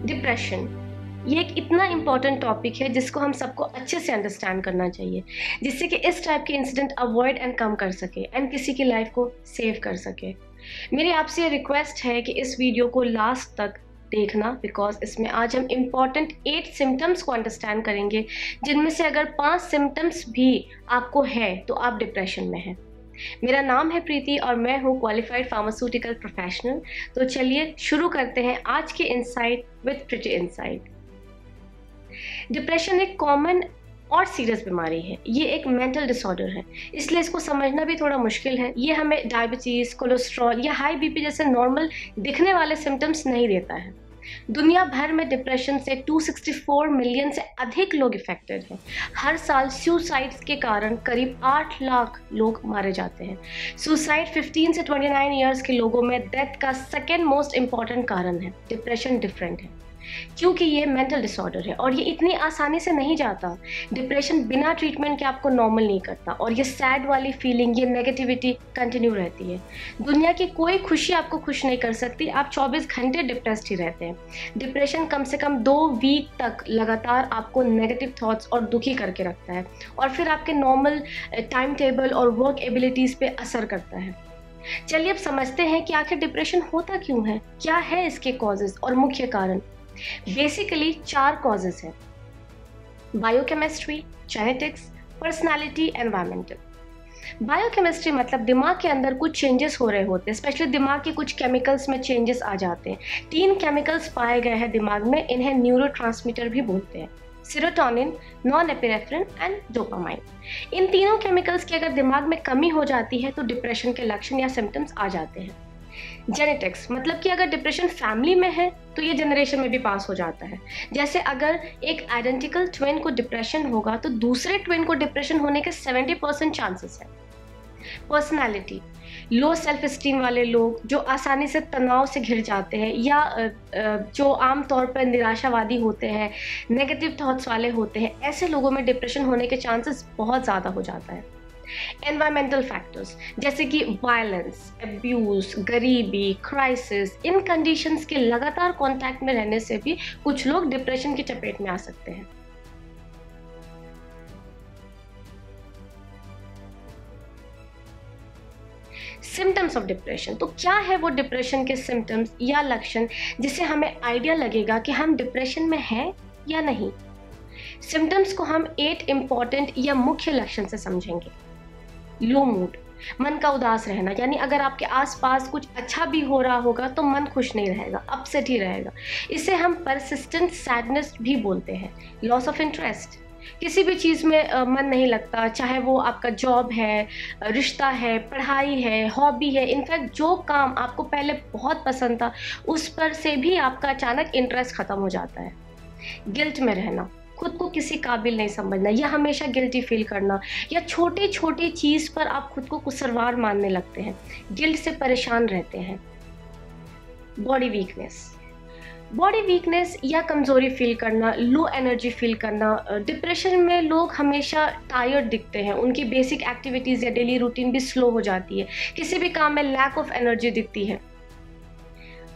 Depression ये एक इतना इम्पॉर्टेंट टॉपिक है जिसको हम सबको अच्छे से अंडरस्टैंड करना चाहिए, जिससे कि इस टाइप के इंसिडेंट अवॉइड एंड कम कर सके एंड किसी की लाइफ को सेव कर सके। मेरी आपसे ये रिक्वेस्ट है कि इस वीडियो को लास्ट तक देखना, बिकॉज इसमें आज हम इम्पॉर्टेंट 8 सिम्टम्स को अंडरस्टैंड करेंगे, जिनमें से अगर 5 सिम्टम्स भी आपको है तो आप डिप्रेशन में हैं। मेरा नाम है प्रीति और मैं हूँ क्वालिफाइड फार्मास्यूटिकल प्रोफेशनल। तो चलिए शुरू करते हैं आज के insight with Preeti insight. Depression एक कॉमन और सीरियस बीमारी है। ये एक मेंटल डिसऑर्डर है, इसलिए इसको समझना भी थोड़ा मुश्किल है। ये हमें डायबिटीज़, कोलेस्ट्रॉल या हाई बीपी जैसे नॉर्मल दिखने वाले सिम्टम्स नहीं देता है। दुनिया भर में डिप्रेशन से 264 मिलियन से अधिक लोग इफेक्टेड हैं। हर साल सुसाइड्स के कारण करीब 8 लाख लोग मारे जाते हैं। सुसाइड 15 से 29 ईयर्स के लोगों में डेथ का सेकेंड मोस्ट इम्पॉर्टेंट कारण है। डिप्रेशन डिफरेंट है क्योंकि ये मेंटल डिसऑर्डर है और ये इतनी आसानी से नहीं जाता। डिप्रेशन बिना ट्रीटमेंट के आपको नॉर्मल नहीं करता और ये सैड वाली फीलिंग, ये नेगेटिविटी कंटिन्यू रहती है। दुनिया की कोई खुशी आपको खुश नहीं कर सकती। आप 24 घंटे डिप्रेस्ड ही रहते हैं। डिप्रेशन कम से कम 2 वीक तक लगातार आपको नेगेटिव थॉट्स और दुखी करके रखता है और फिर आपके नॉर्मल टाइम टेबल और वर्क एबिलिटीज़ पे असर करता है। चलिए अब समझते हैं कि आखिर डिप्रेशन होता क्यों है, क्या है इसके कॉजेज और मुख्य कारण। बेसिकली 4 कॉजेज हैं: biochemistry, genetics, personality, environmental. Biochemistry मतलब दिमाग के अंदर कुछ चेंजेस हो रहे होते हैं, स्पेशली दिमाग के कुछ केमिकल्स में चेंजेस आ जाते हैं। 3 केमिकल्स पाए गए हैं दिमाग में, इन्हें न्यूरोट्रांसमीटर भी बोलते हैं: सेरोटोनिन, नॉरएपिनेफ्रिन एंड डोपामाइन। इन तीनों केमिकल्स की अगर दिमाग में कमी हो जाती है तो डिप्रेशन के लक्षण या सिम्टम्स आ जाते हैं। जेनेटिक्स मतलब कि अगर डिप्रेशन फैमिली में है तो ये जनरेशन में भी पास हो जाता है। जैसे अगर एक आइडेंटिकल ट्विन को डिप्रेशन होगा तो दूसरे ट्विन को डिप्रेशन होने के 70% चांसेस है। पर्सनालिटी, लो सेल्फ स्टीम वाले लोग जो आसानी से तनाव से घिर जाते हैं या जो आमतौर पर निराशावादी होते हैं, नेगेटिव थॉट्स वाले होते हैं, ऐसे लोगों में डिप्रेशन होने के चांसेस बहुत ज़्यादा हो जाता है। एनवायरमेंटल फैक्टर्स जैसे कि वायलेंस, अब्यूज, गरीबी, क्राइसिस, इन कंडीशंस के लगातार कांटेक्ट में रहने से भी कुछ लोग डिप्रेशन की चपेट में आ सकते हैं। सिम्टम्स ऑफ डिप्रेशन, तो क्या है वो डिप्रेशन के सिम्टम्स या लक्षण जिससे हमें आइडिया लगेगा कि हम डिप्रेशन में हैं या नहीं। सिम्टम्स को हम 8 इंपॉर्टेंट या मुख्य लक्षण से समझेंगे। लो मूड, मन का उदास रहना, यानी अगर आपके आसपास कुछ अच्छा भी हो रहा होगा तो मन खुश नहीं रहेगा, अपसेट ही रहेगा। इसे हम परसिस्टेंट सैडनेस भी बोलते हैं। लॉस ऑफ इंटरेस्ट, किसी भी चीज़ में मन नहीं लगता, चाहे वो आपका जॉब है, रिश्ता है, पढ़ाई है, हॉबी है, इनफैक्ट जो काम आपको पहले बहुत पसंद था उस पर से भी आपका अचानक इंटरेस्ट ख़त्म हो जाता है। गिल्ट में रहना, खुद को किसी काबिल नहीं समझना या हमेशा गिल्टी फील करना, या छोटी छोटी चीज़ पर आप खुद को कसूरवार मानने लगते हैं, गिल्ट से परेशान रहते हैं। बॉडी वीकनेस, बॉडी वीकनेस या कमज़ोरी फील करना, लो एनर्जी फील करना। डिप्रेशन में लोग हमेशा टायर्ड दिखते हैं, उनकी बेसिक एक्टिविटीज़ या डेली रूटीन भी स्लो हो जाती है, किसी भी काम में लैक ऑफ एनर्जी दिखती है।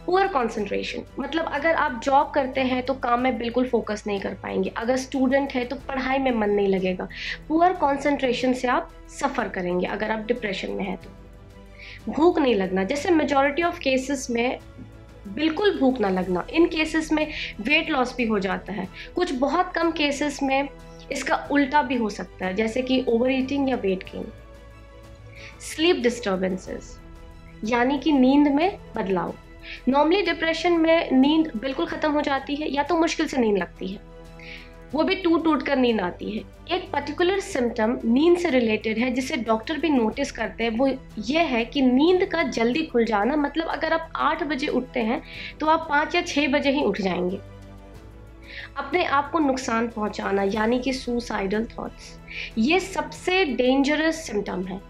पुअर कंसंट्रेशन मतलब अगर आप जॉब करते हैं तो काम में बिल्कुल फोकस नहीं कर पाएंगे, अगर स्टूडेंट है तो पढ़ाई में मन नहीं लगेगा। पुअर कंसंट्रेशन से आप सफ़र करेंगे अगर आप डिप्रेशन में हैं तो। भूख नहीं लगना, जैसे मेजॉरिटी ऑफ केसेस में बिल्कुल भूख ना लगना, इन केसेस में वेट लॉस भी हो जाता है। कुछ बहुत कम केसेस में इसका उल्टा भी हो सकता है, जैसे कि ओवर ईटिंग या वेट गेन। स्लीप डिस्टर्बेंसेस यानी कि नींद में बदलाव। नॉर्मली डिप्रेशन में नींद बिल्कुल ख़त्म हो जाती है या तो मुश्किल से नींद लगती है, वो भी टूट टूट कर नींद आती है। एक पर्टिकुलर सिम्टम नींद से रिलेटेड है जिसे डॉक्टर भी नोटिस करते हैं, वो ये है कि नींद का जल्दी खुल जाना। मतलब अगर आप 8 बजे उठते हैं तो आप 5 या 6 बजे ही उठ जाएंगे। अपने आप को नुकसान पहुंचाना यानी कि सुसाइडल थॉट्स, ये सबसे डेंजरस सिम्टम है।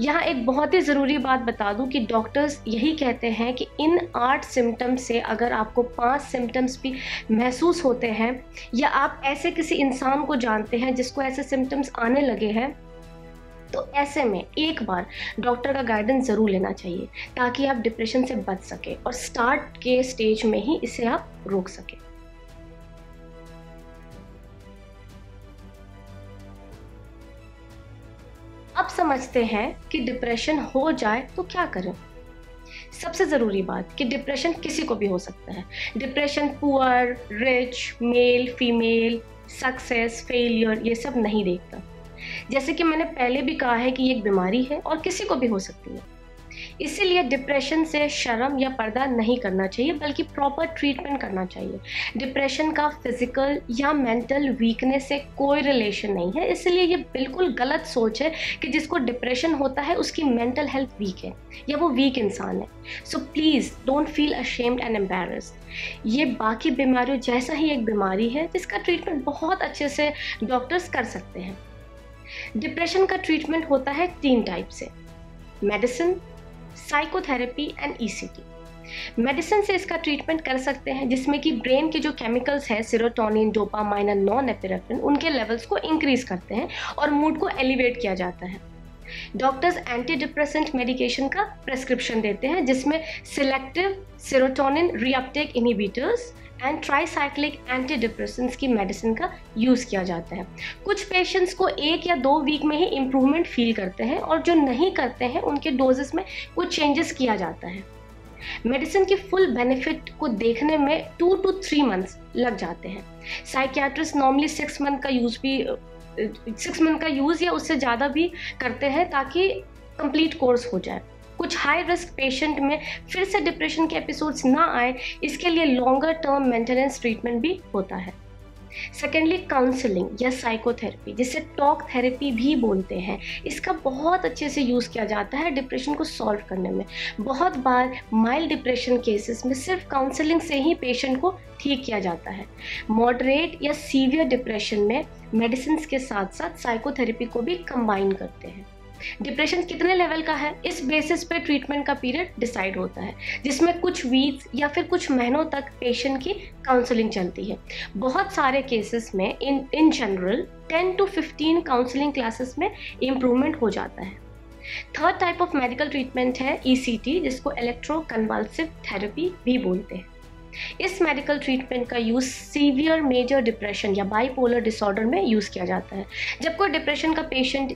यहाँ एक बहुत ही ज़रूरी बात बता दूँ कि डॉक्टर्स यही कहते हैं कि इन 8 सिम्टम्स से अगर आपको 5 सिम्टम्स भी महसूस होते हैं या आप ऐसे किसी इंसान को जानते हैं जिसको ऐसे सिम्टम्स आने लगे हैं, तो ऐसे में एक बार डॉक्टर का गाइडेंस ज़रूर लेना चाहिए ताकि आप डिप्रेशन से बच सके और स्टार्ट के स्टेज में ही इसे आप रोक सकें। समझते हैं कि डिप्रेशन हो जाए तो क्या करें। सबसे ज़रूरी बात कि डिप्रेशन किसी को भी हो सकता है। Depression poor, rich, male, female, success, failure ये सब नहीं देखता। जैसे कि मैंने पहले भी कहा है कि ये एक बीमारी है और किसी को भी हो सकती है। इसीलिए डिप्रेशन से शर्म या पर्दा नहीं करना चाहिए, बल्कि प्रॉपर ट्रीटमेंट करना चाहिए। डिप्रेशन का फिजिकल या मेंटल वीकनेस से कोई रिलेशन नहीं है, इसलिए ये बिल्कुल गलत सोच है कि जिसको डिप्रेशन होता है उसकी मेंटल हेल्थ वीक है या वो वीक इंसान है। So please don't feel ashamed and embarrassed. ये बाकी बीमारियों जैसा ही एक बीमारी है जिसका ट्रीटमेंट बहुत अच्छे से डॉक्टर्स कर सकते हैं। डिप्रेशन का ट्रीटमेंट होता है 3 टाइप से: medicine, psychotherapy and ECT। Medicine से इसका ट्रीटमेंट कर सकते हैं, जिसमें कि ब्रेन के जो केमिकल्स है सेरोटोनिन, डोपामाइन और नॉरएपिनेफ्रिन, उनके लेवल्स को इंक्रीज करते हैं और मूड को एलिवेट किया जाता है। डॉक्टर्स एंटी डिप्रेसेंट मेडिकेशन का प्रेस्क्रिप्शन देते हैं, जिसमें selective serotonin reuptake inhibitors and tricyclic anti depressants की मेडिसिन का यूज़ किया जाता है। कुछ पेशेंट्स को 1 या 2 वीक में ही इम्प्रूवमेंट फील करते हैं और जो नहीं करते हैं उनके डोजेस में कुछ चेंजेस किया जाता है। मेडिसिन की फुल बेनिफिट को देखने में 2 to 3 मंथ्स लग जाते हैं। साइकियाट्रिस्ट नॉर्मली 6 मंथ का यूज़ या उससे ज़्यादा भी करते हैं ताकि कंप्लीट कोर्स हो जाए। कुछ हाई रिस्क पेशेंट में फिर से डिप्रेशन के एपिसोड्स ना आए, इसके लिए लॉन्गर टर्म मेंटेनेंस ट्रीटमेंट भी होता है। सेकेंडली, काउंसलिंग या साइकोथेरेपी, जिसे टॉक थेरेपी भी बोलते हैं, इसका बहुत अच्छे से यूज़ किया जाता है डिप्रेशन को सॉल्व करने में। बहुत बार माइल्ड डिप्रेशन केसेस में सिर्फ काउंसलिंग से ही पेशेंट को ठीक किया जाता है। मॉडरेट या सीवियर डिप्रेशन में मेडिसिन के साथ साथ साइकोथेरेपी को भी कंबाइन करते हैं। डिप्रेशन कितने लेवल का है, इस बेसिस पे ट्रीटमेंट का पीरियड डिसाइड होता है, जिसमें कुछ वीक्स या फिर कुछ महीनों तक पेशेंट की काउंसलिंग चलती है। बहुत सारे केसेस में in general 10 to 15 counselling classes में इम्प्रूवमेंट हो जाता है। Third type of medical treatment है ECT, जिसको इलेक्ट्रोकन्वल्सिव थेरेपी भी बोलते हैं। इस मेडिकल ट्रीटमेंट का यूज़ सीवियर मेजर डिप्रेशन या बाइपोलर डिसऑर्डर में यूज़ किया जाता है। जब कोई डिप्रेशन का पेशेंट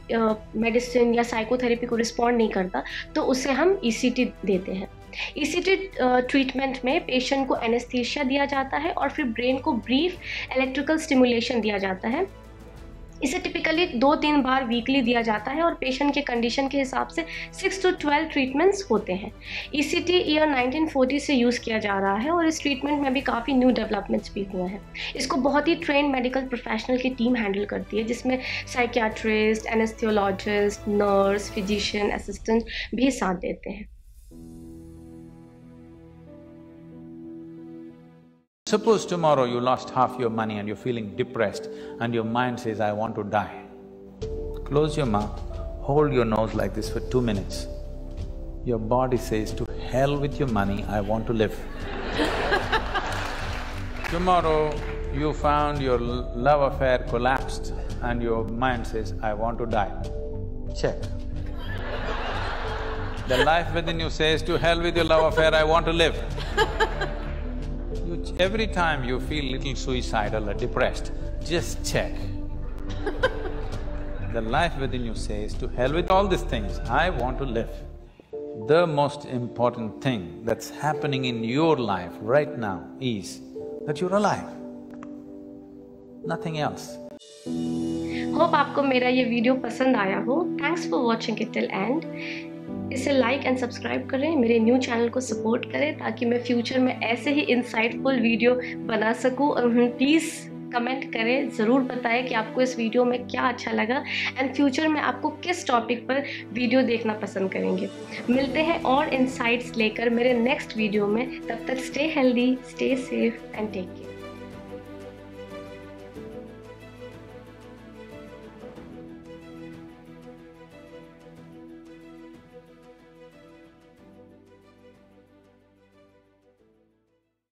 मेडिसिन या साइकोथेरेपी को रिस्पॉन्ड नहीं करता तो उसे हम ECT देते हैं। ECT ट्रीटमेंट में पेशेंट को एनेस्थीसिया दिया जाता है और फिर ब्रेन को ब्रीफ इलेक्ट्रिकल स्टिमुलेशन दिया जाता है। इसे टिपिकली 2-3 बार वीकली दिया जाता है और पेशेंट के कंडीशन के हिसाब से 6 to 12 ट्रीटमेंट्स होते हैं। ECT ईयर 1940 से यूज़ किया जा रहा है और इस ट्रीटमेंट में भी काफ़ी न्यू डेवलपमेंट्स भी हुए हैं। इसको बहुत ही ट्रेन मेडिकल प्रोफेशनल की टीम हैंडल करती है, जिसमें psychiatrist, anaesthesiologist, nurse, physician, assistant भी साथ देते हैं। Suppose tomorrow you lost half your money and you're feeling depressed and your mind says, I want to die. Close your mouth, hold your nose like this for 2 minutes. Your body says, to hell with your money, I want to live. Tomorrow you found your love affair collapsed and your mind says, I want to die. Check. The life within you says, to hell with your love affair, I want to live. Every time you feel little suicidal or depressed, just check. The life within you says, to hell with all these things, I want to live. The most important thing that's happening in your life right now is that you're alive, nothing else. Hope आपको मेरा ये video पसंद आया हो। Thanks for watching it till and. इसे like and subscribe करें, मेरे new channel को सपोर्ट करें ताकि मैं फ्यूचर में ऐसे ही इंसाइटफुल वीडियो बना सकूं। और प्लीज़ कमेंट करें, ज़रूर बताएं कि आपको इस वीडियो में क्या अच्छा लगा एंड फ्यूचर में आपको किस टॉपिक पर वीडियो देखना पसंद करेंगे। मिलते हैं और इंसाइट्स लेकर मेरे नेक्स्ट वीडियो में। तब तक stay healthy, stay safe and take care.